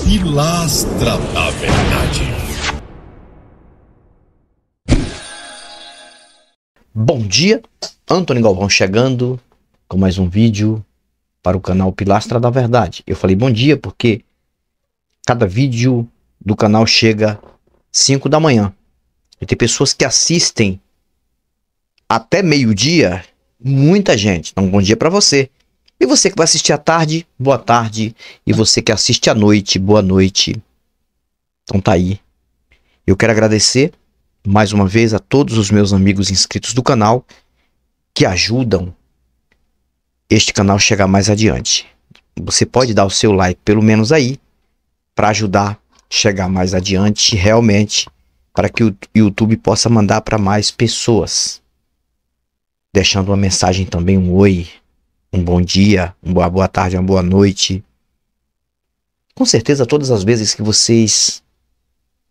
Pilastra da Verdade. Bom dia, Antônio Galvão chegando com mais um vídeo para o canal Pilastra da Verdade. Eu falei bom dia porque cada vídeo do canal chega 5 da manhã. E tem pessoas que assistem até meio-dia, muita gente. Então, bom dia para você. E você que vai assistir à tarde, boa tarde. E você que assiste à noite, boa noite. Então tá aí. Eu quero agradecer mais uma vez a todos os meus amigos inscritos do canal que ajudam este canal a chegar mais adiante. Você pode dar o seu like, pelo menos aí, para ajudar a chegar mais adiante realmente, para que o YouTube possa mandar para mais pessoas. Deixando uma mensagem também, um oi, um bom dia, uma boa tarde, uma boa noite. Com certeza, todas as vezes que vocês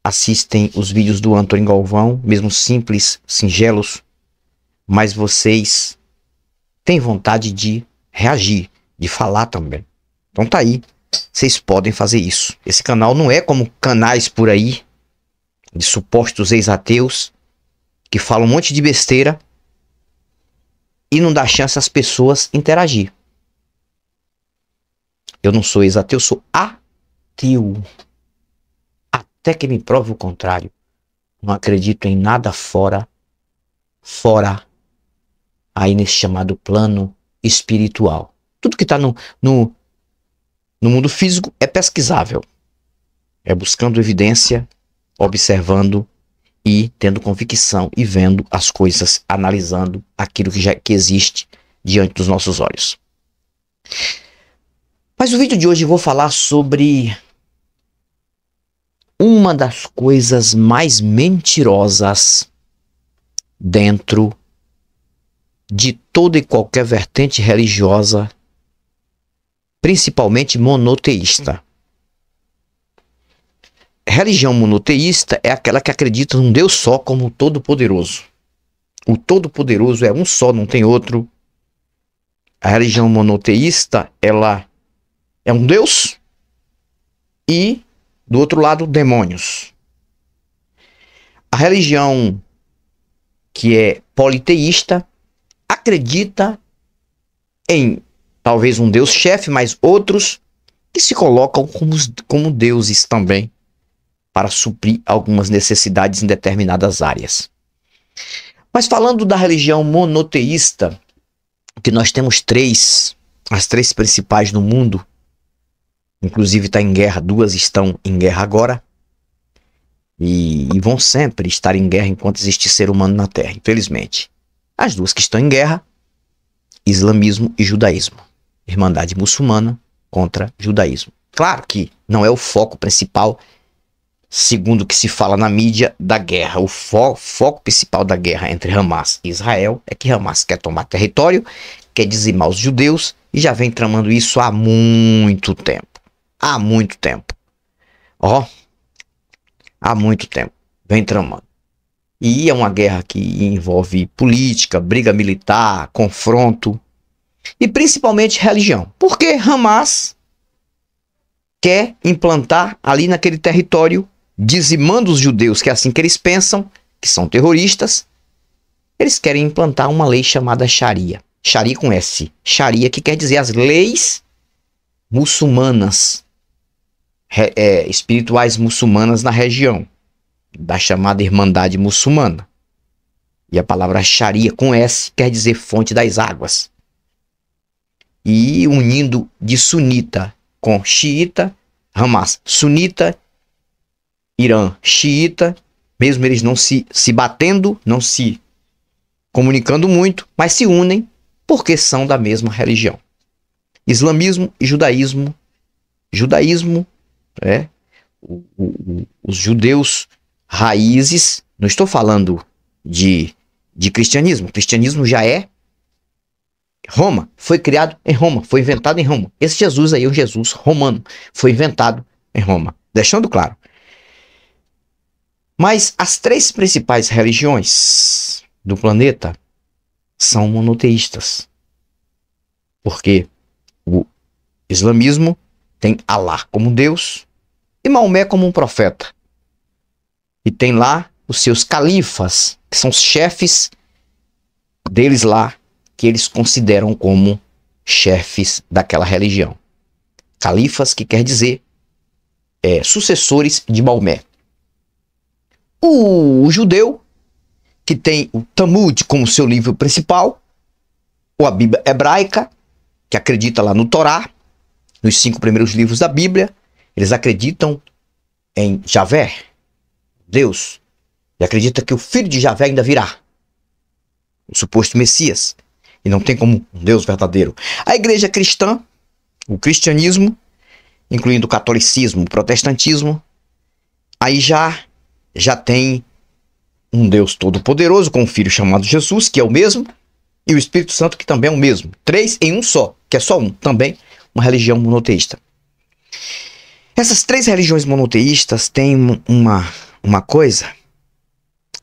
assistem os vídeos do Antônio Galvão, mesmo simples, singelos, mas vocês têm vontade de reagir, de falar também. Então tá aí, vocês podem fazer isso. Esse canal não é como canais por aí, de supostos ex-ateus, que falam um monte de besteira e não dá chance às pessoas interagir. Eu não sou ex-ateu, eu sou ateu. Até que me prove o contrário. Não acredito em nada fora aí nesse chamado plano espiritual. Tudo que está no mundo físico é pesquisável. É buscando evidência, observando e tendo convicção e vendo as coisas, analisando aquilo que existe diante dos nossos olhos. Mas no vídeo de hoje eu vou falar sobre uma das coisas mais mentirosas dentro de toda e qualquer vertente religiosa, principalmente monoteísta. Religião monoteísta é aquela que acredita num Deus só como o Todo-Poderoso. O Todo-Poderoso é um só, não tem outro. A religião monoteísta, ela é um Deus e, do outro lado, demônios. A religião que é politeísta acredita em talvez um Deus chefe, mas outros que se colocam como deuses também, para suprir algumas necessidades em determinadas áreas. Mas falando da religião monoteísta, que nós temos as três principais no mundo, inclusive está em guerra, duas estão em guerra agora, e vão sempre estar em guerra enquanto existe ser humano na Terra, infelizmente. As duas que estão em guerra, islamismo e judaísmo. Irmandade muçulmana contra judaísmo. Claro que não é o foco principal, segundo o que se fala na mídia, da guerra. O foco principal da guerra entre Hamas e Israel é que Hamas quer tomar território, quer dizimar os judeus e já vem tramando isso há muito tempo. Há muito tempo. Há muito tempo. Vem tramando. E é uma guerra que envolve política, briga militar, confronto e principalmente religião. Porque Hamas quer implantar ali naquele território, dizimando os judeus, que é assim que eles pensam, que são terroristas. Eles querem implantar uma lei chamada Sharia. Sharia com S. Sharia, que quer dizer as leis muçulmanas, espirituais muçulmanas na região, da chamada Irmandade Muçulmana. E a palavra Sharia com S quer dizer fonte das águas. E unindo de sunita com xiita, Hamas sunita, Irã xiita, mesmo eles não se batendo, não se comunicando muito, mas se unem porque são da mesma religião. Islamismo e judaísmo. Judaísmo, os judeus raízes, não estou falando de cristianismo. Cristianismo já é Roma, foi criado em Roma, foi inventado em Roma. Esse Jesus aí é o Jesus romano, foi inventado em Roma, deixando claro. Mas as três principais religiões do planeta são monoteístas. Porque o islamismo tem Alá como Deus, e Maomé como um profeta. E tem lá os seus califas, que são os chefes deles lá, que eles consideram como chefes daquela religião. Califas, que quer dizer sucessores de Maomé. O judeu, que tem o Talmud como seu livro principal, ou a Bíblia hebraica, que acredita lá no Torá, nos 5 primeiros livros da Bíblia, eles acreditam em Javé, Deus, e acredita que o filho de Javé ainda virá, o suposto Messias, e não tem como um Deus verdadeiro. A igreja cristã, o cristianismo, incluindo o catolicismo, o protestantismo, aí já tem um Deus todo-poderoso com um filho chamado Jesus, que é o mesmo, e o Espírito Santo, que também é o mesmo. 3 em um só, que é só um, também uma religião monoteísta. Essas 3 religiões monoteístas têm uma coisa,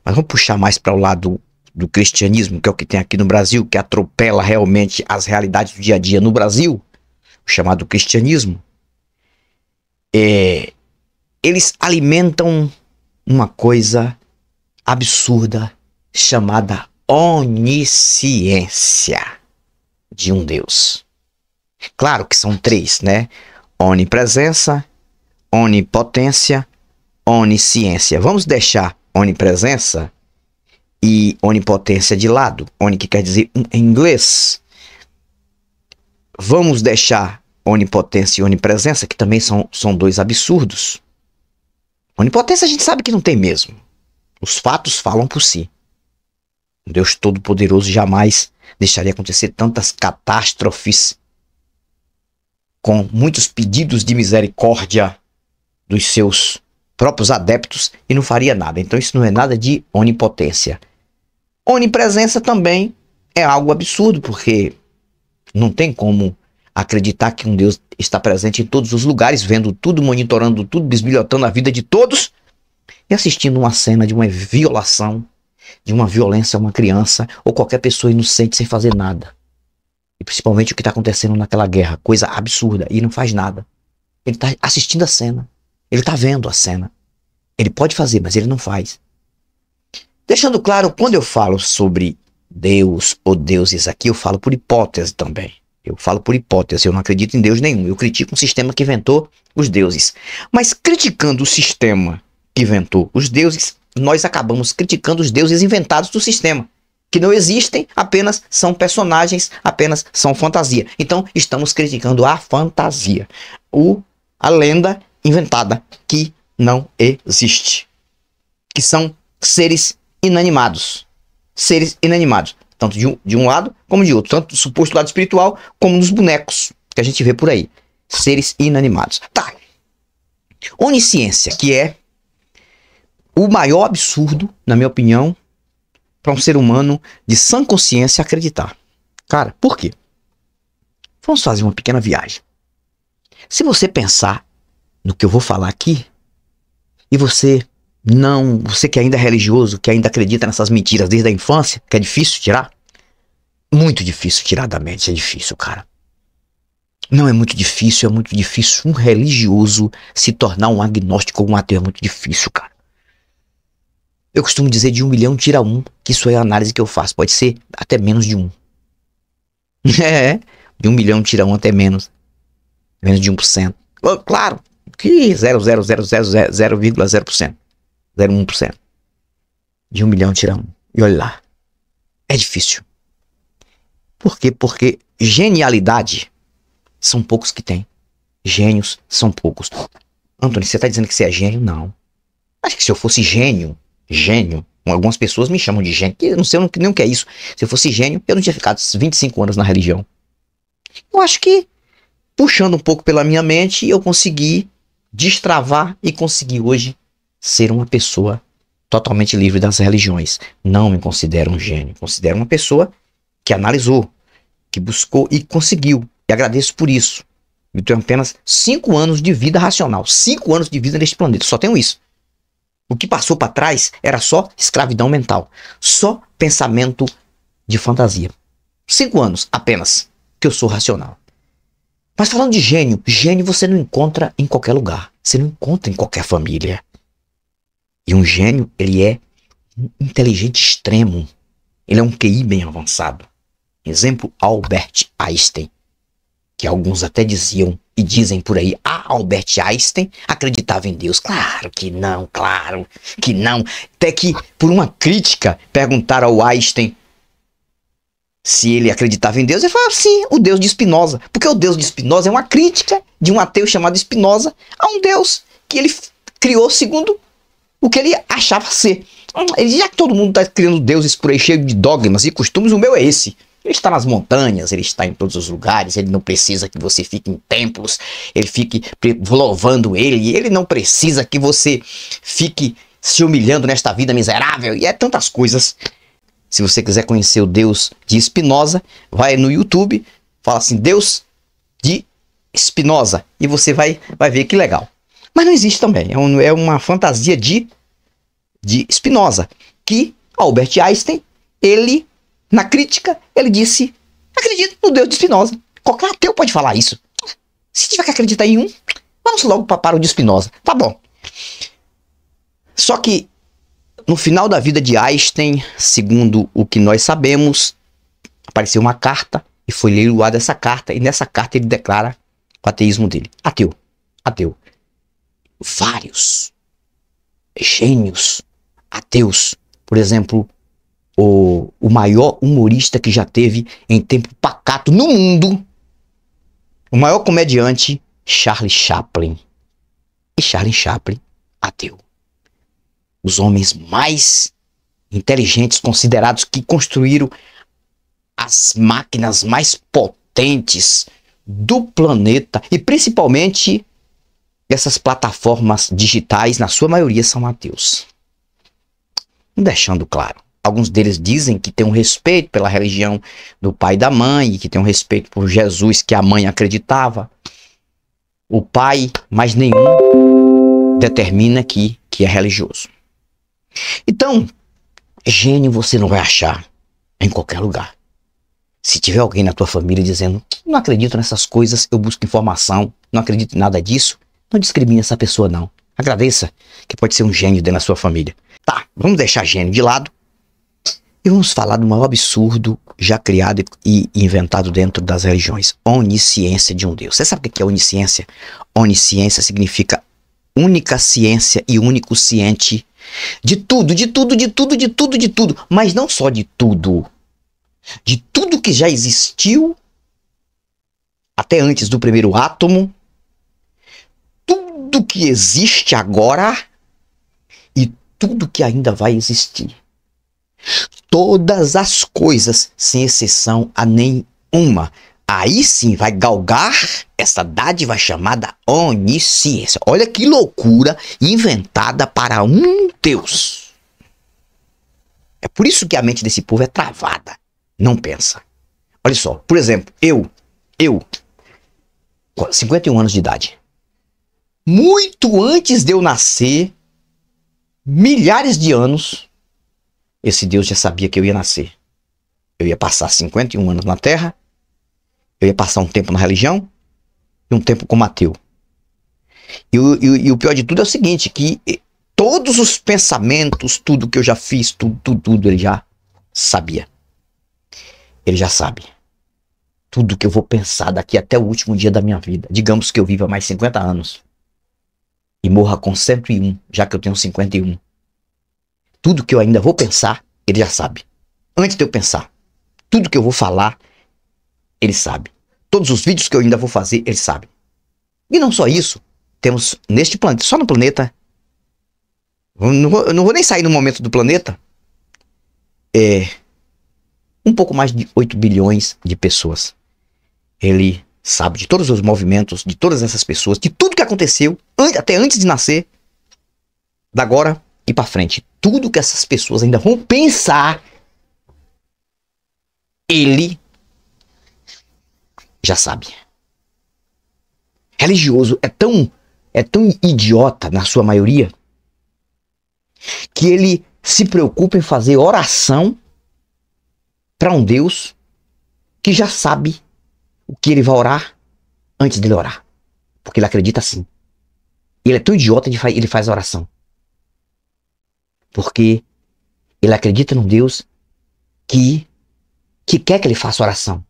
mas vamos puxar mais para o lado do cristianismo, que é o que tem aqui no Brasil, que atropela realmente as realidades do dia a dia no Brasil, o chamado cristianismo. Eles alimentam uma coisa absurda chamada onisciência de um Deus. Claro que são 3, né? Onipresença, onipotência, onisciência. Vamos deixar onipresença e onipotência de lado. Oni, que quer dizer em inglês. Vamos deixar onipotência e onipresença, que também são 2 absurdos. Onipotência a gente sabe que não tem mesmo. Os fatos falam por si. Um Deus Todo-Poderoso jamais deixaria acontecer tantas catástrofes com muitos pedidos de misericórdia dos seus próprios adeptos e não faria nada. Então isso não é nada de onipotência. Onipresença também é algo absurdo, porque não tem como acreditar que um Deus está presente em todos os lugares, vendo tudo, monitorando tudo, bisbilhotando a vida de todos e assistindo uma cena de uma violação, de uma violência a uma criança ou qualquer pessoa inocente sem fazer nada. E principalmente o que está acontecendo naquela guerra, coisa absurda, e não faz nada. Ele está assistindo a cena, ele está vendo a cena. Ele pode fazer, mas ele não faz. Deixando claro, quando eu falo sobre Deus ou deuses aqui, eu falo por hipótese também. Eu falo por hipótese, eu não acredito em Deus nenhum. Eu critico um sistema que inventou os deuses. Mas criticando o sistema que inventou os deuses, nós acabamos criticando os deuses inventados do sistema, que não existem, apenas são personagens, apenas são fantasia. Então, estamos criticando a fantasia, a lenda inventada, que não existe. Que são seres inanimados. Seres inanimados. Tanto de um lado como de outro. Tanto do suposto lado espiritual como nos bonecos que a gente vê por aí. Seres inanimados. Tá. Onisciência, que é o maior absurdo, na minha opinião, para um ser humano de sã consciência acreditar. Cara, por quê? Vamos fazer uma pequena viagem. Se você pensar no que eu vou falar aqui, e você que ainda é religioso, que ainda acredita nessas mentiras desde a infância, que é difícil tirar, muito difícil tirar da mente, é difícil, cara. Não é muito difícil, um religioso se tornar um agnóstico ou um ateu, é muito difícil, cara. Eu costumo dizer de 1 milhão tira 1, que isso é a análise que eu faço, pode ser até menos de 1. De 1 milhão tira 1 até menos de 1%. Claro, que 0,000,0%. 0,1%. De 1 milhão tira 1. E olha lá. É difícil. Por quê? Porque genialidade são poucos que tem. Gênios são poucos. Antônio, você tá dizendo que você é gênio? Não. Acho que se eu fosse gênio, algumas pessoas me chamam de gênio, que eu não sei nem o que é isso. Se eu fosse gênio, eu não tinha ficado 25 anos na religião. Eu acho que, puxando um pouco pela minha mente, eu consegui destravar e consegui hoje ser uma pessoa totalmente livre das religiões. Não me considero um gênio, considero uma pessoa que analisou, que buscou e conseguiu. E agradeço por isso. Eu tenho apenas 5 anos de vida racional, 5 anos de vida neste planeta, só tenho isso. O que passou para trás era só escravidão mental, só pensamento de fantasia. 5 anos apenas que eu sou racional. Mas falando de gênio, gênio você não encontra em qualquer lugar. Você não encontra em qualquer família. E um gênio, ele é um inteligente extremo. Ele é um QI bem avançado. Exemplo, Albert Einstein. Que alguns até diziam e dizem por aí, Albert Einstein acreditava em Deus. Claro que não, claro que não. Até que, por uma crítica, perguntaram ao Einstein se ele acreditava em Deus. Ele falou, sim, o Deus de Spinoza. Porque o Deus de Spinoza é uma crítica de um ateu chamado Spinoza a um Deus que ele criou segundo o que ele achava ser. Ele diz, já que todo mundo está criando deuses por aí cheio de dogmas e costumes, o meu é esse. Ele está nas montanhas, ele está em todos os lugares, ele não precisa que você fique em templos, ele fique louvando ele não precisa que você fique se humilhando nesta vida miserável, e é tantas coisas. Se você quiser conhecer o Deus de Spinoza, vai no YouTube, fala assim, Deus de Spinoza, e você vai ver que legal. Mas não existe também, é uma fantasia de Spinoza, que Albert Einstein, ele, na crítica, ele disse, acredito no Deus de Spinoza. Qualquer ateu pode falar isso. Se tiver que acreditar em um, vamos logo para o de Spinoza. Tá bom. Só que, no final da vida de Einstein, segundo o que nós sabemos, apareceu uma carta e foi leiloada essa carta. E nessa carta ele declara o ateísmo dele. Ateu. Ateu. Vários gênios ateus. Por exemplo, o maior humorista que já teve em tempo pacato no mundo, o maior comediante, Charlie Chaplin. E Charlie Chaplin, ateu. Os homens mais inteligentes considerados que construíram as máquinas mais potentes do planeta e principalmente essas plataformas digitais, na sua maioria, são ateus. Deixando claro. Alguns deles dizem que tem um respeito pela religião do pai e da mãe, que tem um respeito por Jesus que a mãe acreditava. O pai, mas nenhum determina que é religioso. Então, gênio você não vai achar em qualquer lugar. Se tiver alguém na tua família dizendo, não acredito nessas coisas, eu busco informação, não acredito em nada disso, não discrimine essa pessoa não. Agradeça que pode ser um gênio dentro da sua família. Tá, vamos deixar gênio de lado e vamos falar do maior absurdo já criado e inventado dentro das religiões. Onisciência de um Deus. Você sabe o que é onisciência? Onisciência significa única ciência e único ciente de tudo, de tudo, de tudo, de tudo, de tudo. Mas não só de tudo. De tudo que já existiu até antes do primeiro átomo. Tudo que existe agora e tudo que ainda vai existir. Todas as coisas, sem exceção a nenhuma. Aí sim vai galgar essa dádiva chamada onisciência. Olha que loucura inventada para um Deus. É por isso que a mente desse povo é travada. Não pensa. Olha só, por exemplo, eu, 51 anos de idade. Muito antes de eu nascer, milhares de anos, esse Deus já sabia que eu ia nascer. Eu ia passar 51 anos na Terra, eu ia passar um tempo na religião e um tempo como ateu. E o pior de tudo é o seguinte, que todos os pensamentos, tudo que eu já fiz, tudo, ele já sabia. Ele já sabe. Tudo que eu vou pensar daqui até o último dia da minha vida. Digamos que eu viva mais 50 anos. E morra com 101, já que eu tenho 51. Tudo que eu ainda vou pensar, ele já sabe. Antes de eu pensar. Tudo que eu vou falar, ele sabe. Todos os vídeos que eu ainda vou fazer, ele sabe. E não só isso. Temos neste planeta, só no planeta. Eu não vou nem sair no momento do planeta. Um pouco mais de 8 bilhões de pessoas. Ele sabe de todos os movimentos, de todas essas pessoas, de tudo que aconteceu, até antes de nascer, da agora e pra frente. Tudo que essas pessoas ainda vão pensar, ele já sabe. Religioso é tão idiota, na sua maioria, que ele se preocupa em fazer oração para um Deus que já sabe o que ele vai orar antes dele orar. Porque ele acredita assim. Ele é tão idiota, ele faz a oração. Porque ele acredita num Deus que quer que ele faça oração.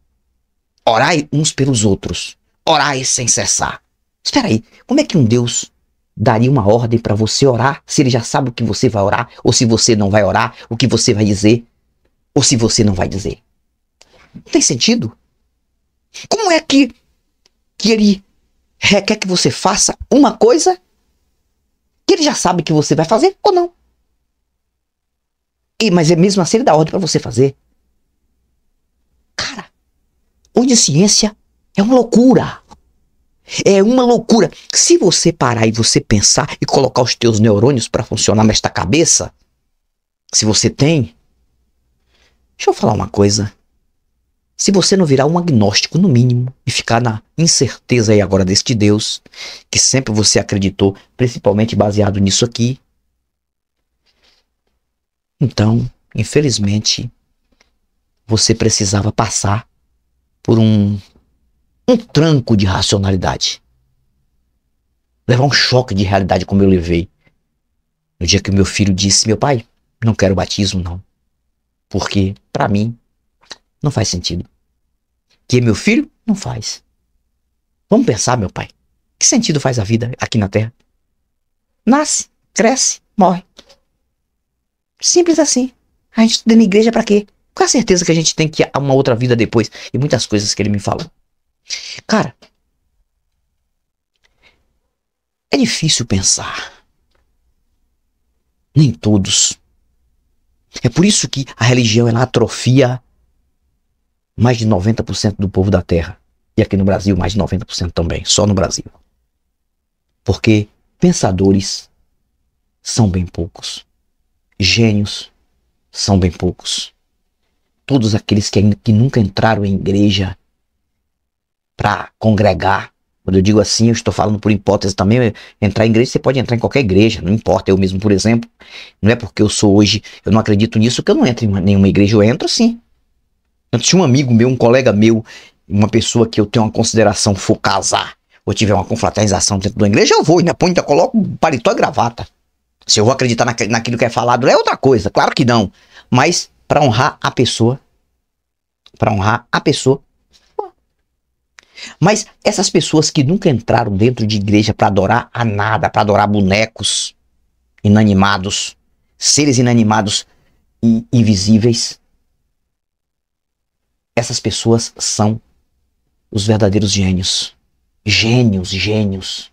Orai uns pelos outros. Orai sem cessar. Espera aí, como é que um Deus daria uma ordem para você orar se ele já sabe o que você vai orar, ou se você não vai orar, o que você vai dizer, ou se você não vai dizer? Não tem sentido. Como é que ele requer que você faça uma coisa que ele já sabe que você vai fazer ou não? Mas é mesmo assim ele dá ordem para você fazer. Cara, onisciência é uma loucura. É uma loucura. Se você parar e você pensar e colocar os teus neurônios para funcionar nesta cabeça, se você tem, deixa eu falar uma coisa. Se você não virar um agnóstico no mínimo e ficar na incerteza aí agora deste Deus, que sempre você acreditou, principalmente baseado nisso aqui, então, infelizmente, você precisava passar por um tranco de racionalidade. Levar um choque de realidade como eu levei. No dia que meu filho disse, meu pai, não quero batismo não. Porque, pra mim, não faz sentido. Que meu filho? Não faz. Vamos pensar, meu pai. Que sentido faz a vida aqui na Terra? Nasce, cresce, morre. Simples assim. A gente estuda na igreja pra quê? Qual a certeza que a gente tem que há uma outra vida depois? E muitas coisas que ele me falou. Cara, é difícil pensar. Nem todos. É por isso que a religião ela atrofia mais de 90% do povo da Terra. E aqui no Brasil, mais de 90% também. Só no Brasil. Porque pensadores são bem poucos. Gênios são bem poucos. Todos aqueles que nunca entraram em igreja para congregar. Quando eu digo assim, eu estou falando por hipótese também. Entrar em igreja, você pode entrar em qualquer igreja, não importa. Eu mesmo, por exemplo, não é porque eu sou hoje, eu não acredito nisso, que eu não entro em nenhuma igreja. Eu entro sim. Eu tinha um amigo meu, um colega meu, uma pessoa que eu tenho uma consideração, for casar, ou tiver uma confraternização dentro da igreja, eu vou, ainda coloco paletó e gravata. Se eu vou acreditar naquilo que é falado, é outra coisa, claro que não. Mas para honrar a pessoa, Mas essas pessoas que nunca entraram dentro de igreja para adorar a nada, para adorar bonecos inanimados, seres inanimados e invisíveis, essas pessoas são os verdadeiros gênios. Gênios.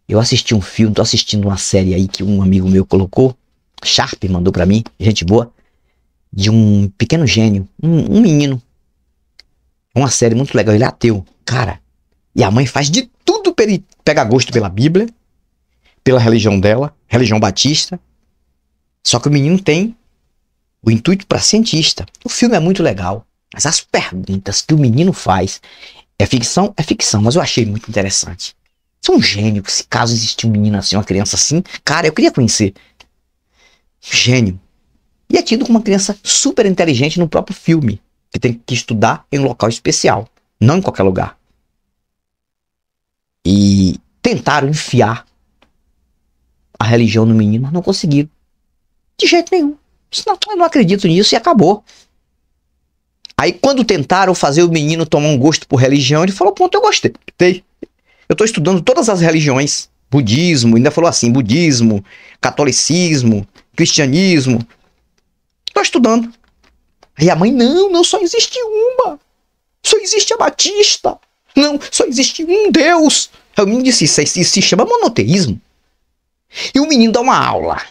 Eu assisti um filme, tô assistindo uma série aí que um amigo meu colocou, Sharp mandou pra mim, gente boa, de um pequeno gênio, um menino. Uma série muito legal, ele é ateu, cara. E a mãe faz de tudo pra ele pegar gosto pela Bíblia, pela religião dela, religião batista. Só que o menino tem o intuito para cientista. O filme é muito legal, mas as perguntas que o menino faz é ficção, mas eu achei muito interessante. Isso é um gênio, se caso existir um menino assim, uma criança assim, cara, eu queria conhecer. Gênio. E é tido como uma criança super inteligente no próprio filme, que tem que estudar em um local especial, não em qualquer lugar. E tentaram enfiar a religião no menino, mas não conseguiram. De jeito nenhum. Senão, eu não acredito nisso e acabou. Aí quando tentaram fazer o menino tomar um gosto por religião, ele falou, pronto, eu gostei. Eu estou estudando todas as religiões. Budismo, ainda falou assim, budismo, catolicismo, cristianismo. Estou estudando. Aí a mãe, não só existe uma. Só existe a Batista. Não, só existe um Deus. Aí o menino disse, isso se chama monoteísmo. E o menino dá uma aula.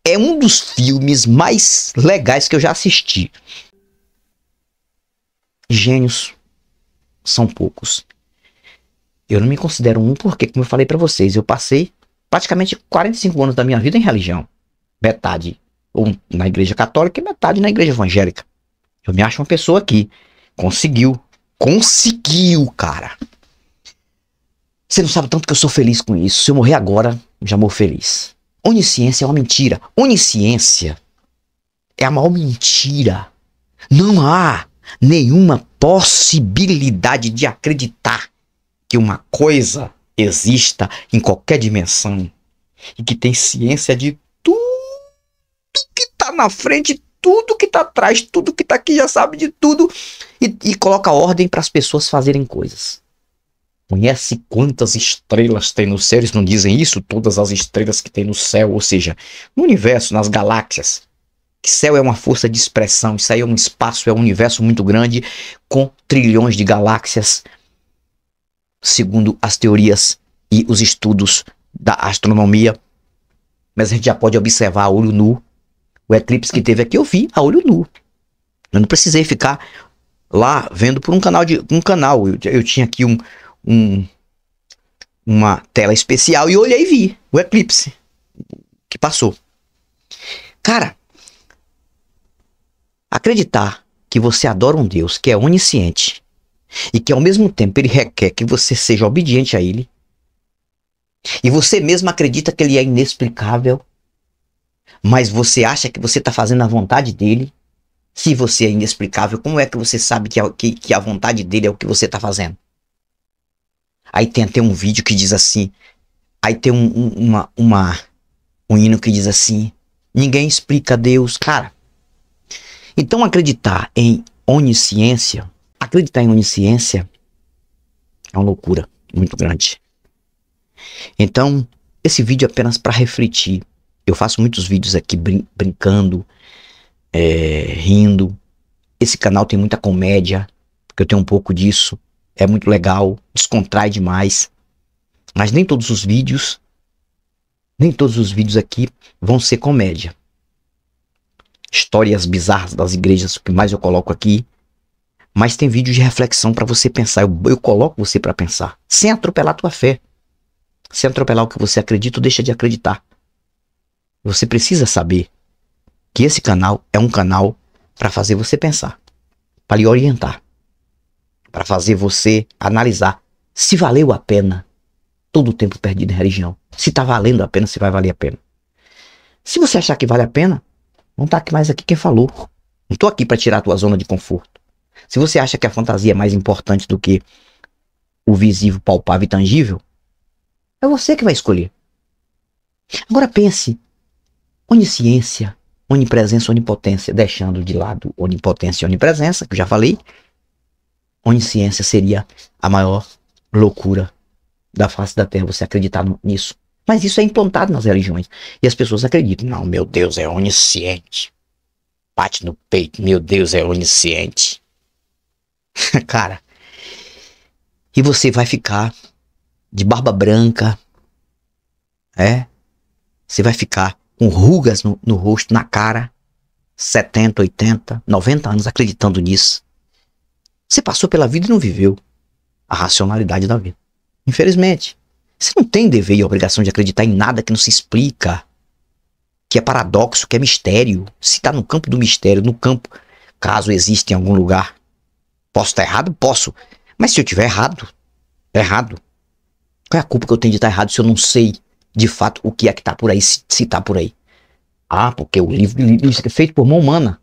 É um dos filmes mais legais que eu já assisti. Gênios são poucos. Eu não me considero um porque, como eu falei pra vocês, eu passei praticamente 45 anos da minha vida em religião. Metade ou na igreja católica e metade na igreja evangélica. Eu me acho uma pessoa que conseguiu, cara. Você não sabe tanto que eu sou feliz com isso. Se eu morrer agora, já morro feliz. Onisciência é uma mentira. Onisciência é a maior mentira. Não há nenhuma possibilidade de acreditar que uma coisa exista em qualquer dimensão e que tem ciência de tudo que tá na frente, tudo que tá atrás, tudo que tá aqui, já sabe de tudo e coloca ordem para as pessoas fazerem coisas. Conhece quantas estrelas tem no céu? Eles não dizem isso? Todas as estrelas que tem no céu, ou seja, no universo, nas galáxias. Que céu é uma força de expressão, isso aí é um espaço, é um universo muito grande, com trilhões de galáxias, segundo as teorias e os estudos da astronomia. Mas a gente já pode observar a olho nu. O eclipse que teve aqui eu vi a olho nu. Eu não precisei ficar lá vendo por um canal. Eu tinha aqui uma tela especial e olhei e vi o eclipse que passou. Cara, acreditar que você adora um Deus que é onisciente e que ao mesmo tempo ele requer que você seja obediente a ele, e você mesmo acredita que ele é inexplicável, mas você acha que você está fazendo a vontade dele. Se você é inexplicável, como é que você sabe que a vontade dele é o que você está fazendo? Aí tem até um vídeo que diz assim, aí tem um hino que diz assim, ninguém explica Deus, cara. Então acreditar em onisciência é uma loucura muito grande. Então, esse vídeo é apenas para refletir. Eu faço muitos vídeos aqui brincando, rindo. Esse canal tem muita comédia, porque eu tenho um pouco disso. É muito legal, descontrai demais. Mas nem todos os vídeos aqui vão ser comédia. Histórias bizarras das igrejas, o que mais eu coloco aqui. Mas tem vídeos de reflexão para você pensar. Eu coloco você para pensar, sem atropelar a tua fé. Sem atropelar o que você acredita ou deixa de acreditar. Você precisa saber que esse canal é um canal para fazer você pensar, para lhe orientar, para fazer você analisar se valeu a pena todo o tempo perdido em religião. Se está valendo a pena, se vai valer a pena. Se você achar que vale a pena, não está mais aqui quem falou. Não estou aqui para tirar a tua zona de conforto. Se você acha que a fantasia é mais importante do que o visível, palpável e tangível, é você que vai escolher. Agora pense, onisciência, onipresença, onipotência, deixando de lado onipotência e onipresença, que eu já falei. Onisciência seria a maior loucura da face da terra, você acreditar nisso. Mas isso é implantado nas religiões. E as pessoas acreditam. Não, meu Deus é onisciente. Bate no peito, meu Deus é onisciente. Cara, e você vai ficar de barba branca, você vai ficar com rugas no rosto, na cara, 70, 80, 90 anos acreditando nisso. Você passou pela vida e não viveu a racionalidade da vida. Infelizmente, você não tem dever e obrigação de acreditar em nada que não se explica, que é paradoxo, que é mistério. Se está no campo do mistério, no campo, caso exista em algum lugar, posso estar errado? Posso. Mas se eu tiver errado, é errado. Qual é a culpa que eu tenho de estar errado se eu não sei de fato o que é que está por aí, se está por aí? Ah, porque o livro é feito por mão humana.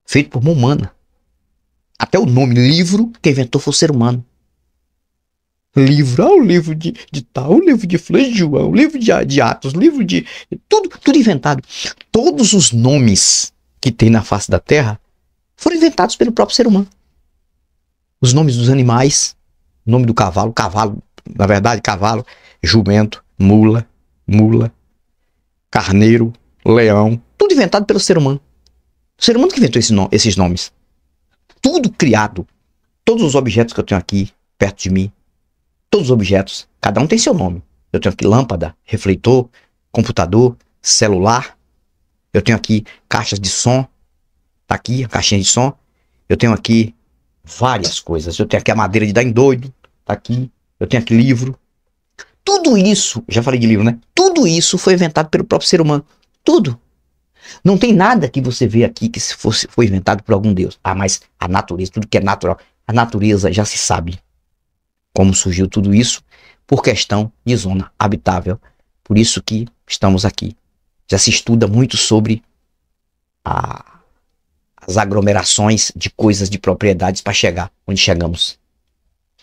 Feito por mão humana. Até o nome livro, quem inventou foi o ser humano. Livro, o livro de tal, o livro de Flor de João, o livro de Atos, livro de... Tudo inventado. Todos os nomes que tem na face da Terra foram inventados pelo próprio ser humano. Os nomes dos animais, o nome do cavalo, na verdade, cavalo, jumento, mula, carneiro, leão, tudo inventado pelo ser humano. O ser humano que inventou esses nomes. Tudo criado. Todos os objetos que eu tenho aqui, perto de mim, todos os objetos, cada um tem seu nome. Eu tenho aqui lâmpada, refletor, computador, celular. Eu tenho aqui caixas de som. Tá aqui a caixinha de som. Eu tenho aqui várias coisas. Eu tenho aqui a madeira de dar em doido. Tá aqui. Eu tenho aqui livro. Tudo isso, já falei de livro, né? Tudo isso foi inventado pelo próprio ser humano. Tudo. Não tem nada que você vê aqui que foi inventado por algum Deus. Ah, mas a natureza, tudo que é natural. A natureza já se sabe como surgiu tudo isso por questão de zona habitável. Por isso que estamos aqui. Já se estuda muito sobre as aglomerações de coisas, de propriedades para chegar onde chegamos.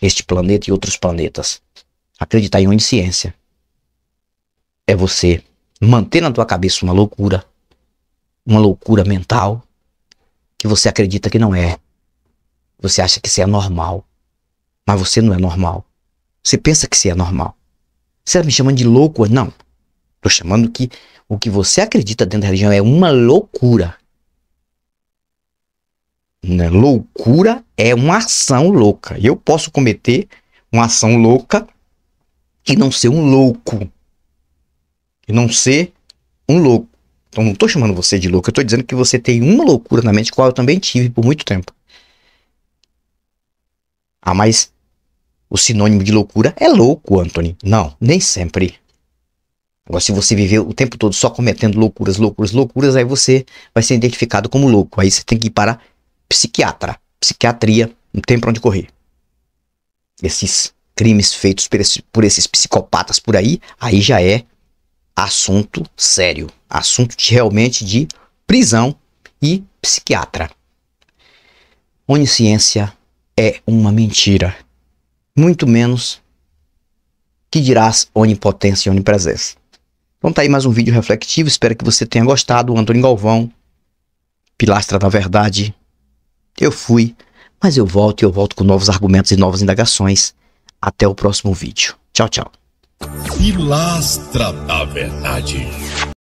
este planeta e outros planetas. Acreditar em onisciência é você manter na tua cabeça uma loucura mental, que você acredita que não é. Você acha que isso é normal, mas você não é normal. Você pensa que isso é normal. Você tá me chamando de louco? Não. Tô chamando que o que você acredita dentro da religião é uma loucura. Loucura é uma ação louca. Eu posso cometer uma ação louca e não ser um louco. E não ser um louco. Então não tô chamando você de louco. Eu tô dizendo que você tem uma loucura na mente, qual eu também tive por muito tempo. Ah, mas o sinônimo de loucura é louco, Anthony. Não, nem sempre. Agora, se você viver o tempo todo só cometendo loucuras, aí você vai ser identificado como louco. Aí você tem que ir para psiquiatra. Psiquiatria, não tem pra onde correr. Esses crimes feitos por esses psicopatas por aí já é assunto sério. Assunto realmente de prisão e psiquiatra. Onisciência é uma mentira. Muito menos que dirás onipotência e onipresença. Então tá aí mais um vídeo reflexivo. Espero que você tenha gostado. Antônio Galvão, Pilastra da Verdade. Eu fui, mas eu volto e eu volto com novos argumentos e novas indagações. Até o próximo vídeo. Tchau, tchau. Pilastra da Verdade.